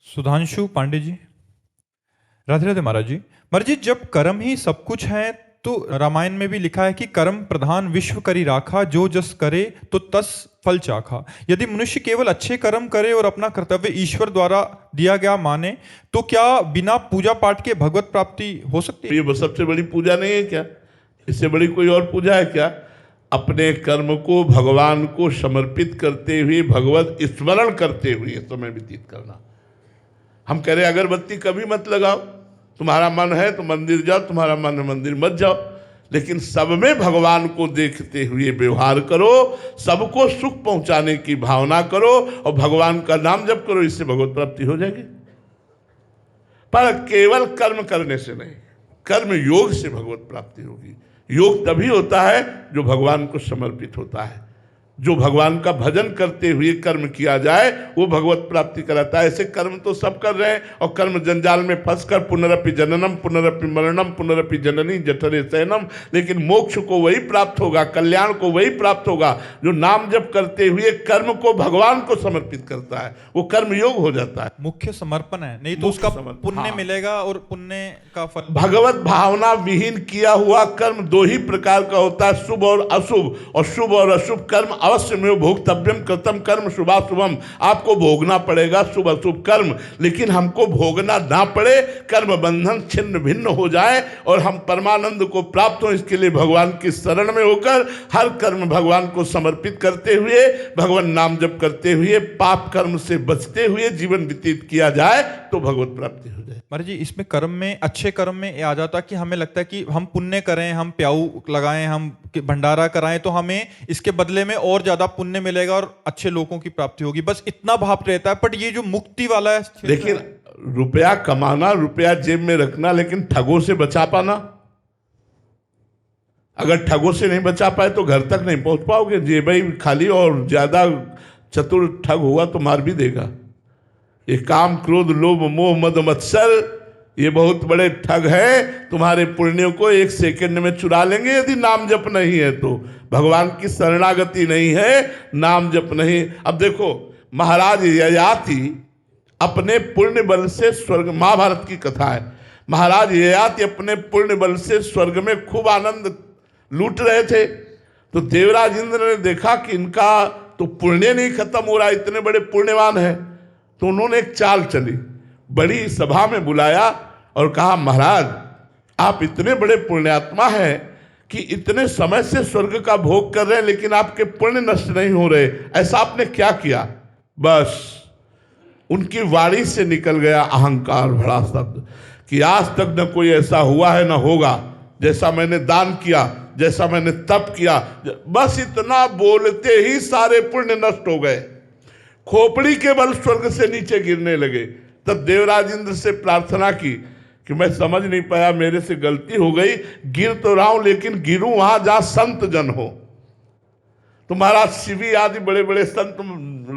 सुधांशु पांडे जी। राधे राधे महाराज जी। महाराज जी, जब कर्म ही सब कुछ है तो रामायण में भी लिखा है कि कर्म प्रधान विश्व करी राखा, जो जस करे तो तस फल चाखा। यदि मनुष्य केवल अच्छे कर्म करे और अपना कर्तव्य ईश्वर द्वारा दिया गया माने तो क्या बिना पूजा पाठ के भगवत प्राप्ति हो सकती है? ये सबसे बड़ी पूजा नहीं है क्या? इससे बड़ी कोई और पूजा है क्या? अपने कर्म को भगवान को समर्पित करते हुए, भगवत स्मरण करते हुए समय व्यतीत करना। हम कह रहे अगरबत्ती कभी मत लगाओ, तुम्हारा मन है तो मंदिर जाओ, तुम्हारा मन है मंदिर मत जाओ, लेकिन सब में भगवान को देखते हुए व्यवहार करो, सबको सुख पहुंचाने की भावना करो और भगवान का नाम जप करो, इससे भगवत प्राप्ति हो जाएगी। पर केवल कर्म करने से नहीं, कर्म योग से भगवत प्राप्ति होगी। योग तभी होता है जो भगवान को समर्पित होता है। जो भगवान का भजन करते हुए कर्म किया जाए वो भगवत प्राप्ति कराता है। ऐसे कर्म तो सब कर रहे हैं और कर्म जंजाल में फंसकर पुनरपि जननम पुनरपि मरणम पुनरपि जननी जठरे शयनम, लेकिन मोक्ष को वही प्राप्त होगा, कल्याण को वही प्राप्त होगा जो नाम जप करते हुए कर्म को भगवान को समर्पित करता है। वो कर्म योग हो जाता है। मुख्य समर्पण है, नहीं तो उसका पुण्य मिलेगा और पुण्य का फल। भगवत भावना विहीन किया हुआ कर्म दो ही प्रकार का होता है, शुभ और अशुभ। और शुभ और अशुभ कर्म अवश्य में भोक्तव्यम कृतम कर्म शुभाशुभम, आपको भोगना पड़ेगा शुभ अशुभ कर्म, लेकिन हमको भोगना ना पड़े, कर्म बंधन छिन्न भिन्न हो जाए और हम परमानंद को प्राप्त हो, इसके लिए भगवान की शरण में होकर हर कर्म भगवान को समर्पित करते हुए, भगवान नाम जप करते हुए, पाप कर्म से बचते हुए जीवन व्यतीत किया जाए तो भगवत प्राप्ति हो जाए। महाराज जी, इसमें कर्म में, अच्छे कर्म में ये आ जाता है कि हमें लगता है कि हम पुण्य करें, हम प्याऊ लगाएं, हम भंडारा कराएं तो हमें इसके बदले में और ज्यादा पुण्य मिलेगा और अच्छे लोगों की प्राप्ति होगी, बस इतना भाव रहता है। बट ये जो मुक्ति वाला है, लेकिन रुपया कमाना, रुपया जेब में रखना, लेकिन ठगों से बचा पाना, अगर ठगों से नहीं बचा पाए तो घर तक नहीं पहुंच पाओगे। जेब ही खाली और ज्यादा चतुर ठग हुआ तो मार भी देगा। ये काम क्रोध लोभ मोह मद मत्सर, ये बहुत बड़े ठग है, तुम्हारे पुण्यों को एक सेकंड में चुरा लेंगे यदि नाम जप नहीं है तो। भगवान की शरणागति नहीं है, नाम जप नहीं। अब देखो, महाराज ययाति अपने पुण्य बल से स्वर्ग, महाभारत की कथा है, महाराज ययाति अपने पुण्य बल से स्वर्ग में खूब आनंद लूट रहे थे। तो देवराज इंद्र ने देखा कि इनका तो पुण्य नहीं खत्म हो रहा, इतने बड़े पुण्यवान है, तो उन्होंने एक चाल चली, बड़ी सभा में बुलाया और कहा, महाराज आप इतने बड़े पुण्यात्मा हैं कि इतने समय से स्वर्ग का भोग कर रहे हैं लेकिन आपके पुण्य नष्ट नहीं हो रहे, ऐसा आपने क्या किया? बस उनकी वाणी से निकल गया अहंकार भरा शब्द कि आज तक न कोई ऐसा हुआ है न होगा जैसा मैंने दान किया, जैसा मैंने तप किया। बस इतना बोलते ही सारे पुण्य नष्ट हो गए, खोपड़ी के बल स्वर्ग से नीचे गिरने लगे। तब देवराज इंद्र से प्रार्थना की कि मैं समझ नहीं पाया, मेरे से गलती हो गई, गिर तो रहा हूं लेकिन गिरूं वहां जहां संत जन हो। तो महाराज शिवी आदि बड़े बड़े संत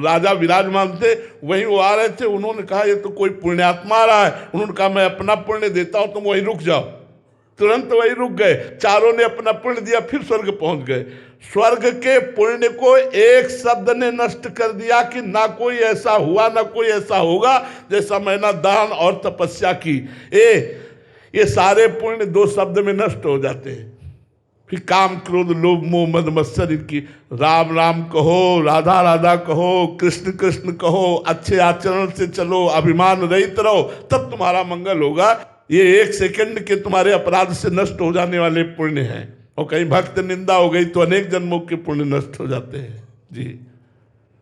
राजा विराजमान थे, वहीं वो आ रहे थे। उन्होंने कहा ये तो कोई पुण्यात्मा आ रहा है। उन्होंने कहा मैं अपना पुण्य देता हूं, तुम वहीं रुक जाओ। तुरंत वहीं रुक गए, चारों ने अपना पुण्य दिया, फिर स्वर्ग पहुंच गए। स्वर्ग के पुण्य को एक शब्द ने नष्ट कर दिया कि ना कोई ऐसा हुआ ना कोई ऐसा होगा जैसा मैंने दान और तपस्या की। ये सारे पुण्य दो शब्द में नष्ट हो जाते हैं। फिर काम क्रोध लोभ मोह मद मत्सर, इनकी राम राम कहो, राधा राधा कहो, कृष्ण कृष्ण कहो, अच्छे आचरण से चलो, अभिमान रहित रहो, तब तुम्हारा मंगल होगा। ये एक सेकंड के तुम्हारे अपराध से नष्ट हो जाने वाले पुण्य हैं। और कहीं भक्त निंदा हो गई तो अनेक जन्मों के पुण्य नष्ट हो जाते हैं। जी।